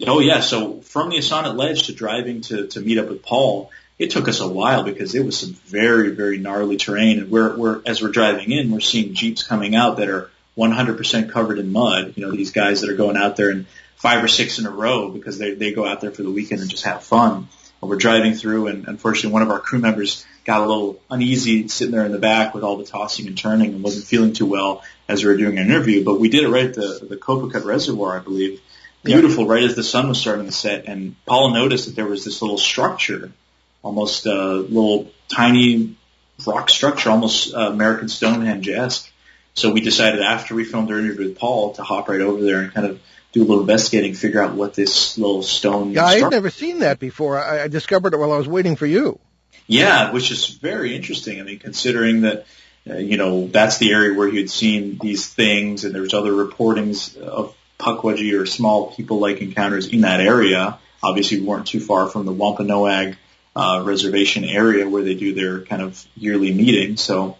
Oh, yeah, so from the Aleksandar Ledge to driving to meet up with Paul, it took us a while because it was some very, very gnarly terrain. And as we're driving in, we're seeing Jeeps coming out that are 100% covered in mud. You know, these guys that are going out there in 5 or 6 in a row because they go out there for the weekend and just have fun. And we're driving through, and unfortunately one of our crew members got a little uneasy sitting there in the back with all the tossing and turning and wasn't feeling too well as we were doing an interview. But we did it right at the Copacut Reservoir, I believe. Beautiful, right as the sun was starting to set. And Paul noticed that there was this little structure, almost a little tiny rock structure, almost American Stonehenge-esque. So we decided after we filmed our interview with Paul to hop right over there and kind of do a little investigating, figure out what this little stone I had never seen that before. I discovered it while I was waiting for you. Yeah, which is very interesting. I mean, considering that, that's the area where he had seen these things, and there's other reportings of Pukwudgie or small people-like encounters in that area. Obviously, we weren't too far from the Wampanoag reservation area where they do their kind of yearly meeting. So,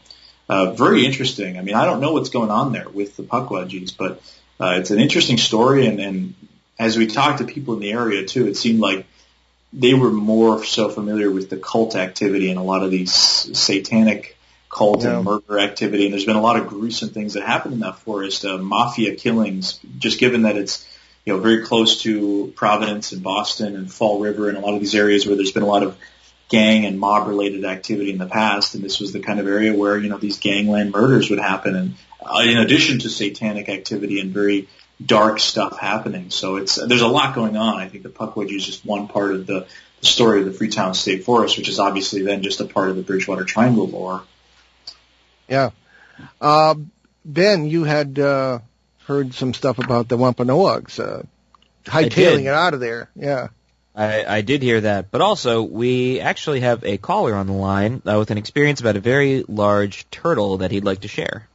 very interesting. I mean, I don't know what's going on there with the Pukwudgies, but it's an interesting story. And as we talked to people in the area, too, it seemed like they were more so familiar with the cult activity and a lot of these satanic cult and murder activity. And there's been a lot of gruesome things that happen in that forest, mafia killings, just given that it's, very close to Providence and Boston and Fall River and a lot of these areas where there's been a lot of gang and mob related activity in the past. And this was the kind of area where, these gangland murders would happen. And in addition to satanic activity and very dark stuff happening. So there's a lot going on. I think the Pukwudgie is just one part of the story of the Freetown State Forest, which is obviously then just a part of the Bridgewater Triangle lore. Yeah. Ben, you had heard some stuff about the Wampanoags hightailing it out of there. Yeah. I did hear that. But also, we actually have a caller on the line with an experience about a very large turtle that he'd like to share.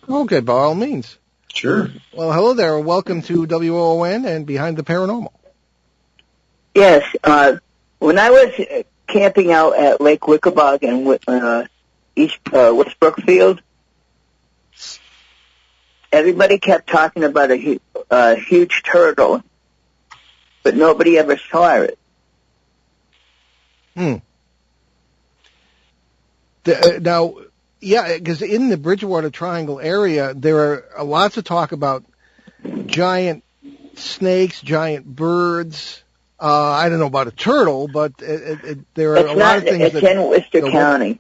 Okay, by all means. Sure. Well, hello there. Welcome to WOON and Behind the Paranormal. Yes. When I was camping out at Lake Wickabog in West Brookfield, everybody kept talking about a huge turtle, but nobody ever saw it. Now, yeah, because in the Bridgewater Triangle area, there are lots of talk about giant snakes, giant birds. I don't know about a turtle, but there are a lot of things. It's in Worcester County.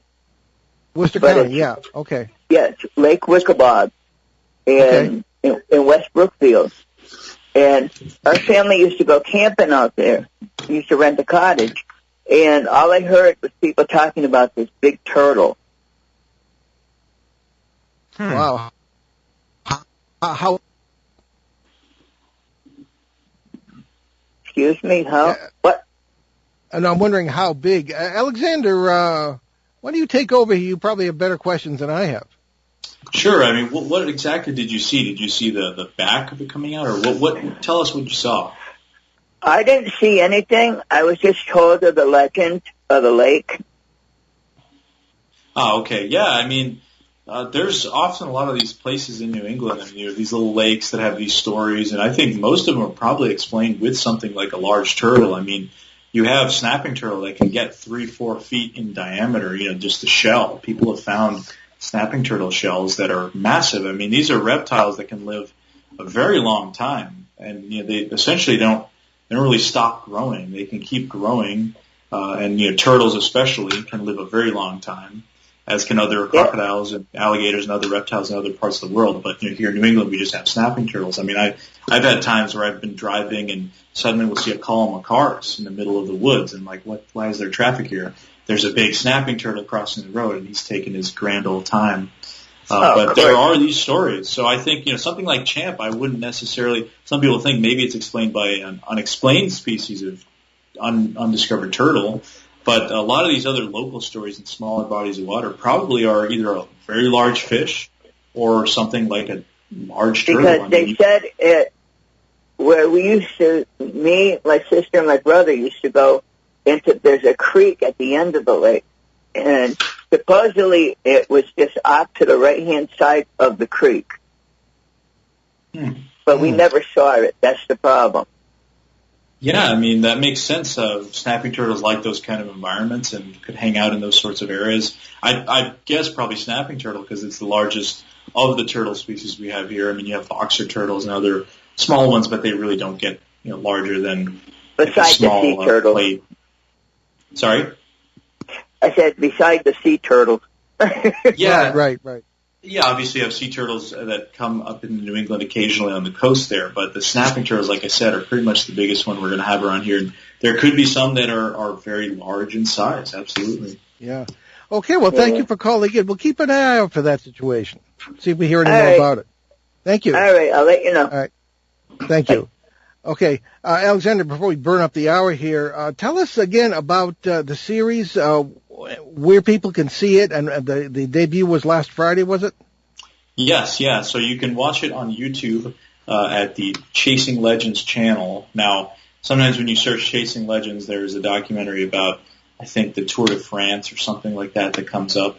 Worcester County, yeah, okay. Yes, Lake Wickabog in West Brookfield. And our family used to go camping out there. We used to rent a cottage. And all I heard was people talking about this big turtle. Wow. How? Excuse me, how? What? And I'm wondering how big. Aleksandar, why don't you take over? You probably have better questions than I have. Sure. I mean, what exactly did you see? Did you see the back of it coming out, or what? Tell us what you saw. I didn't see anything. I was just told of the legend of the lake. Oh, okay. Yeah, I mean, there's often a lot of these places in New England, and these little lakes that have these stories, and I think most of them are probably explained with something like a large turtle. I mean, you have snapping turtle that can get 3-4 feet in diameter, just the shell. People have found snapping turtle shells that are massive. I mean, these are reptiles that can live a very long time, and they essentially don't really stop growing. They can keep growing, and turtles especially can live a very long time, as can other crocodiles and alligators and other reptiles in other parts of the world. But here in New England, we just have snapping turtles. I mean, I've had times where I've been driving and suddenly we'll see a column of cars in the middle of the woods, and I'm like, why is there traffic here? There's a big snapping turtle crossing the road, and he's taking his grand old time. But there are these stories. So I think, something like Champ, I wouldn't necessarily, some people think maybe it's explained by an unexplained species of undiscovered turtle. But a lot of these other local stories in smaller bodies of water probably are either a very large fish or something like a large turtle. Because they said it, where we used to, me, my sister, and my brother used to go there's a creek at the end of the lake. And supposedly it was just off to the right-hand side of the creek. But we never saw it. That's the problem. Yeah, I mean, that makes sense. Snapping turtles like those kind of environments and could hang out in those sorts of areas. I guess probably snapping turtle because it's the largest of the turtle species we have here. I mean, you have boxer turtles and other small ones, but they really don't get larger than besides small, the sea turtle. plate. Sorry? I said beside the sea turtle. Yeah, Right. Yeah, obviously you have sea turtles that come up in New England occasionally on the coast there, but the snapping turtles, like I said, are pretty much the biggest one we're going to have around here. And there could be some that are very large in size, absolutely. Yeah. Okay, well, thank you for calling in. We'll keep an eye out for that situation. See if we hear any more about it. Thank you. All right, I'll let you know. All right. Thank you. Okay, Aleksandar, before we burn up the hour here, tell us again about the series, where people can see it, and the debut was last Friday, was it? Yes, yeah. So you can watch it on YouTube at the Chasing Legends channel. Now, sometimes when you search Chasing Legends, there's a documentary about, I think, the Tour de France or something like that comes up.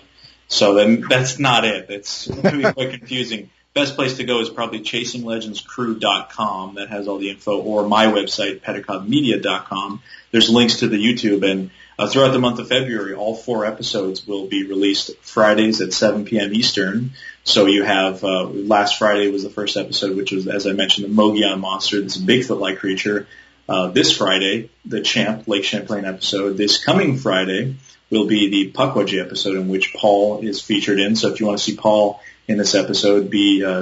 So then that's not it. It's going to be quite confusing. Best place to go is probably ChasingLegendsCrew.com. That has all the info, or my website, PetikovMedia.com. There's links to the YouTube, and throughout the month of February, all 4 episodes will be released Fridays at 7 p.m. Eastern. So you have, last Friday was the first episode, which was, as I mentioned, the Mogollon monster, this Bigfoot-like creature. This Friday, the Lake Champlain episode. This coming Friday will be the Pukwudgie episode, in which Paul is featured in. So if you want to see Paul in this episode,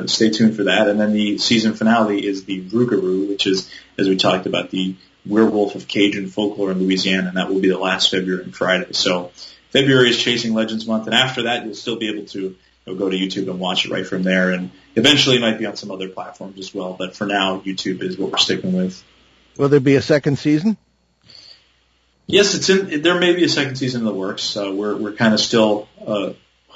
stay tuned for that. And then the season finale is the Rougarou, which is, as we talked about, the werewolf of Cajun folklore in Louisiana, and that will be the last February and Friday. So February is Chasing Legends month, and after that you'll still be able to go to YouTube and watch it right from there, and eventually it might be on some other platforms as well, but for now YouTube is what we're sticking with. Will there be a second season? Yes, there may be a second season in the works. We're kind of still,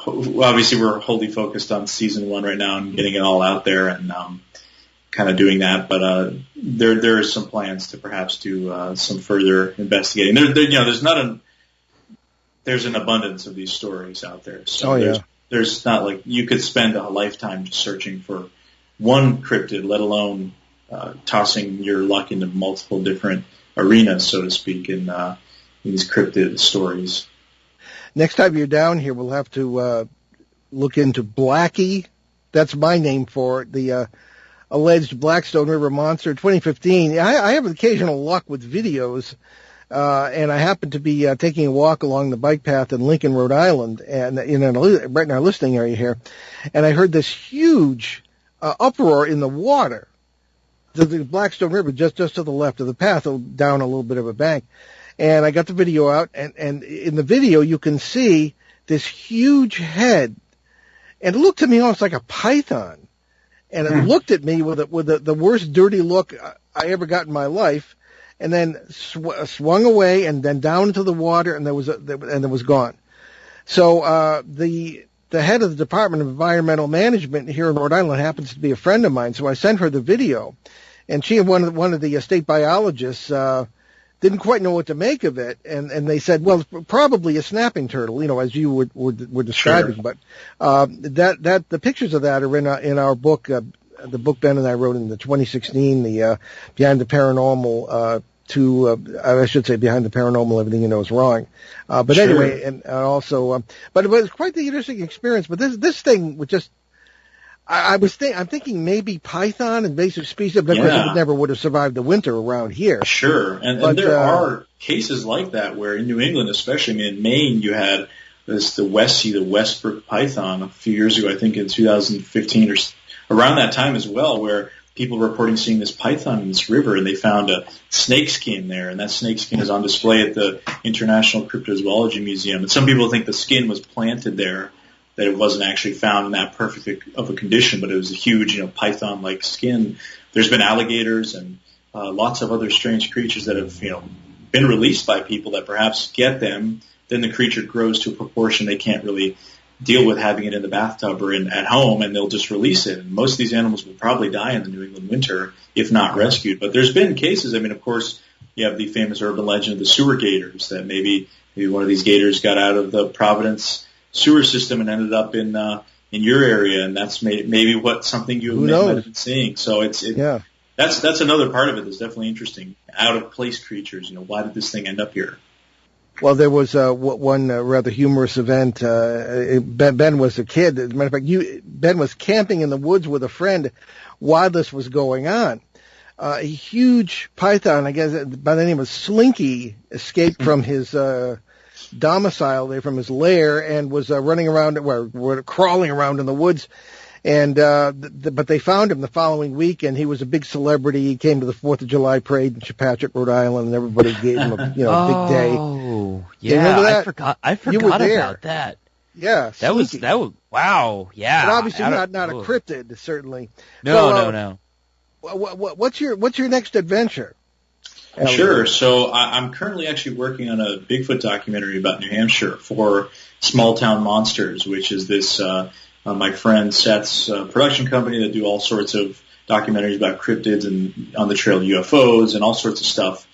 obviously we're wholly focused on season 1 right now and getting it all out there and kind of doing that, but there are some plans to perhaps do some further investigating. There's an abundance of these stories out there. So there's not like you could spend a lifetime just searching for one cryptid, let alone tossing your luck into multiple different arenas, so to speak, in these cryptid stories. Next time you're down here, we'll have to look into Blackie. That's my name for it. The alleged Blackstone River monster, 2015. I have occasional luck with videos, and I happened to be taking a walk along the bike path in Lincoln, Rhode Island, and right in our listening area here, and I heard this huge uproar in the water. The Blackstone River, just to the left of the path, down a little bit of a bank. And I got the video out, and in the video you can see this huge head, and it looked to me almost like a python. And it looked at me with the worst dirty look I ever got in my life, and then swung away, and then down into the water, and it was gone. So the head of the Department of Environmental Management here in Rhode Island happens to be a friend of mine, so I sent her the video, and she and one of the state biologists didn't quite know what to make of it, and they said, well, probably a snapping turtle, as you were describing. Sure. But the pictures of that are in our book, the book Ben and I wrote in the 2016, the Behind the Paranormal. I should say Behind the Paranormal, Everything You Know Is Wrong. But sure. Anyway, and also, but it was quite the interesting experience. But this thing was just. I'm thinking maybe python, invasive species, because it never would have survived the winter around here. Sure, and there are cases like that where in New England, especially in Maine, you had the Westbrook python a few years ago, I think in 2015 or around that time as well, where people were reporting seeing this python in this river, and they found a snake skin there, and that snake skin is on display at the International Cryptozoology Museum. And some people think the skin was planted there, that it wasn't actually found in that perfect of a condition, but it was a huge, python-like skin. There's been alligators and lots of other strange creatures that have, been released by people that perhaps get them. Then the creature grows to a proportion they can't really deal with having it in the bathtub or at home, and they'll just release it. And most of these animals will probably die in the New England winter if not rescued. But there's been cases. I mean, of course, you have the famous urban legend of the sewer gators, that maybe one of these gators got out of the Providence sewer system and ended up in your area, and that's maybe something you might have been seeing. So that's another part of it that's definitely interesting. Out of place creatures. Why did this thing end up here? Well, there was one rather humorous event. Ben was a kid. As a matter of fact, Ben was camping in the woods with a friend while this was going on. A huge python, I guess, by the name of Slinky, escaped from his domicile there, from his lair, and was running around, crawling around in the woods. And but they found him the following week, and he was a big celebrity. He came to the 4th of July parade in Chepachet, Rhode Island, and everybody gave him a big day. Oh, remember that? I forgot about that. Yeah, that was wow. Yeah, but obviously not a cryptid, certainly. No. What's your next adventure? Sure. So I'm currently actually working on a Bigfoot documentary about New Hampshire for Small Town Monsters, which is this my friend Seth's production company that do all sorts of documentaries about cryptids and on the trail UFOs and all sorts of stuff.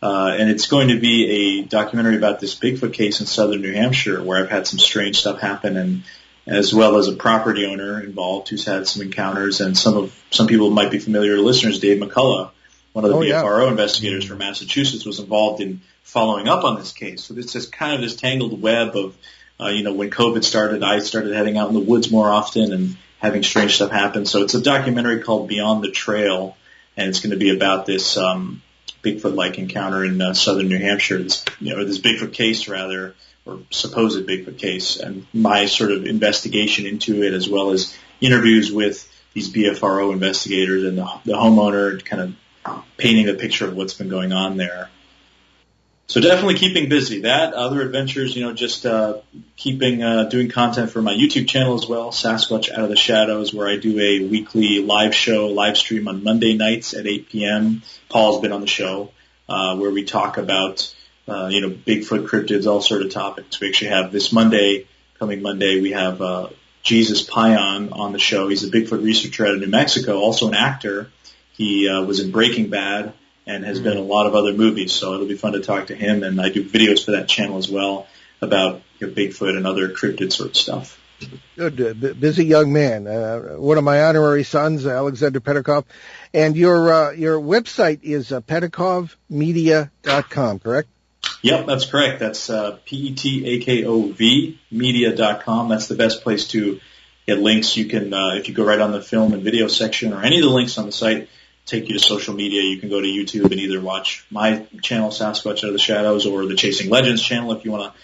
And it's going to be a documentary about this Bigfoot case in southern New Hampshire, where I've had some strange stuff happen, and as well as a property owner involved who's had some encounters. And some people might be familiar to listeners. Dave McCullough, one of the BFRO investigators from Massachusetts, was involved in following up on this case. So it's just kind of this tangled web of, when COVID started, I started heading out in the woods more often and having strange stuff happen. So it's a documentary called Beyond the Trail, and it's going to be about this Bigfoot-like encounter in southern New Hampshire. This Bigfoot case, rather, or supposed Bigfoot case, and my sort of investigation into it, as well as interviews with these BFRO investigators and the homeowner, kind of painting a picture of what's been going on there. So definitely keeping busy. That, other adventures, just keeping doing content for my YouTube channel as well, Sasquatch Out of the Shadows, where I do a weekly live stream on Monday nights at 8 p.m. Paul's been on the show, where we talk about, Bigfoot, cryptids, all sort of topics. We actually have coming Monday, we have Jesus Pion on the show. He's a Bigfoot researcher out of New Mexico, also an actor. He was in Breaking Bad and has been in a lot of other movies, so it'll be fun to talk to him. And I do videos for that channel as well about Bigfoot and other cryptid sort of stuff. Good, busy young man. One of my honorary sons, Aleksandar Petakov, and your website is petakovmedia.com, correct? Yep, that's correct. That's PETAKOV media.com. That's the best place to get links. You can, if you go right on the film and video section, or any of the links on the site take you to social media. You can go to YouTube and either watch my channel, Sasquatch Out of the Shadows, or the Chasing Legends channel if you want to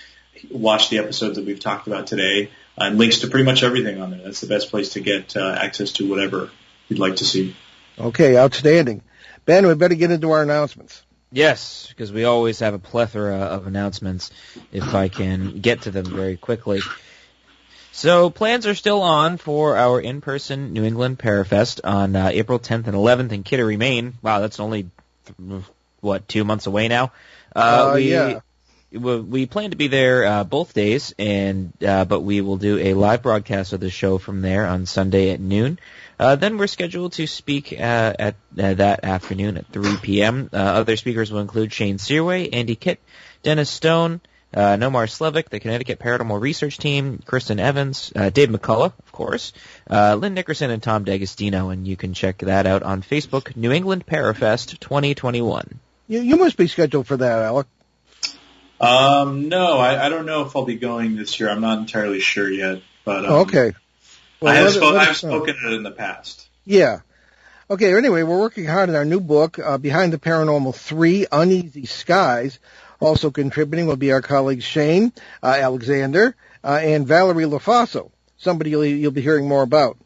watch the episodes that we've talked about today, and links to pretty much everything on there. That's the best place to get access to whatever you'd like to see. Okay, outstanding. Ben, we better get into our announcements. Yes, because we always have a plethora of announcements, if I can get to them very quickly. So plans are still on for our in-person New England Parafest on April 10th and 11th in Kittery, Maine. Wow, that's only, 2 months away now? Yeah. We plan to be there both days, but we will do a live broadcast of the show from there on Sunday at noon. Then we're scheduled to speak at that afternoon at 3 p.m. Other speakers will include Shane Searway, Andy Kitt, Dennis Stone, Nomar Slevik, the Connecticut Paranormal Research Team, Kristen Evans, Dave McCullough, of course, Lynn Nickerson, and Tom D'Agostino, and you can check that out on Facebook, New England Parafest 2021. You must be scheduled for that, Alec. No, I don't know if I'll be going this year. I'm not entirely sure yet, but okay. Well, I've spoken it in the past. Yeah. Okay, anyway, we're working hard on our new book, Behind the Paranormal 3, Uneasy Skies. Also contributing will be our colleagues Shane, Aleksandar, and Valerie LaFaso, somebody you'll be hearing more about.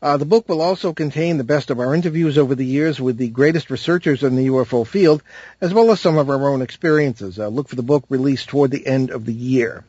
The book will also contain the best of our interviews over the years with the greatest researchers in the UFO field, as well as some of our own experiences. Look for the book released toward the end of the year.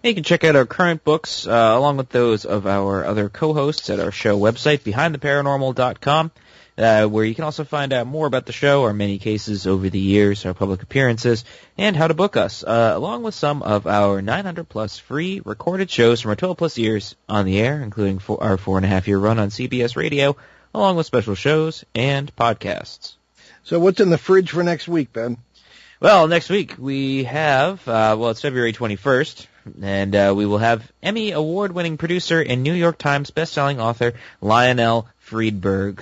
You can check out our current books, along with those of our other co-hosts at our show website, BehindTheParanormal.com, where you can also find out more about the show, our many cases over the years, our public appearances, and how to book us, along with some of our 900-plus free recorded shows from our 12-plus years on the air, including our 4.5-year run on CBS Radio, along with special shows and podcasts. So what's in the fridge for next week, Ben? Well, next week we have, it's February 21st, and we will have Emmy award-winning producer and New York Times best-selling author Lionel Friedberg.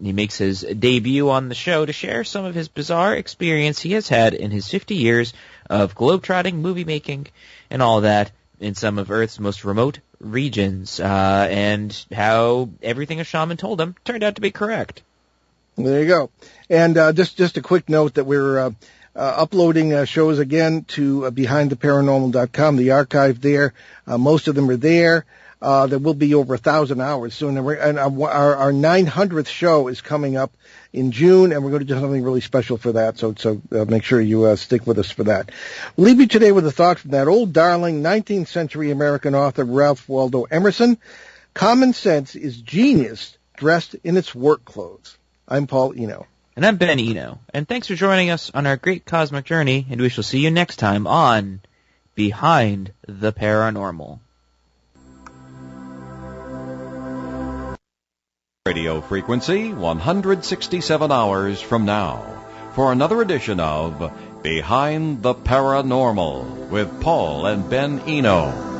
He makes his debut on the show to share some of his bizarre experience he has had in his 50 years of globetrotting, movie making, and all that in some of Earth's most remote regions, and how everything a shaman told him turned out to be correct. There you go. And just a quick note that we're uploading shows again to BehindTheParanormal.com, the archive there. Most of them are there. There will be over 1,000 hours soon. And our 900th show is coming up in June, and we're going to do something really special for that. So make sure you stick with us for that. We'll leave you today with a thought from that old darling 19th century American author Ralph Waldo Emerson. Common sense is genius dressed in its work clothes. I'm Paul Eno. And I'm Ben Eno. And thanks for joining us on our great cosmic journey, and we shall see you next time on Behind the Paranormal. Radio frequency 167 hours from now for another edition of Behind the Paranormal with Paul and Ben Eno.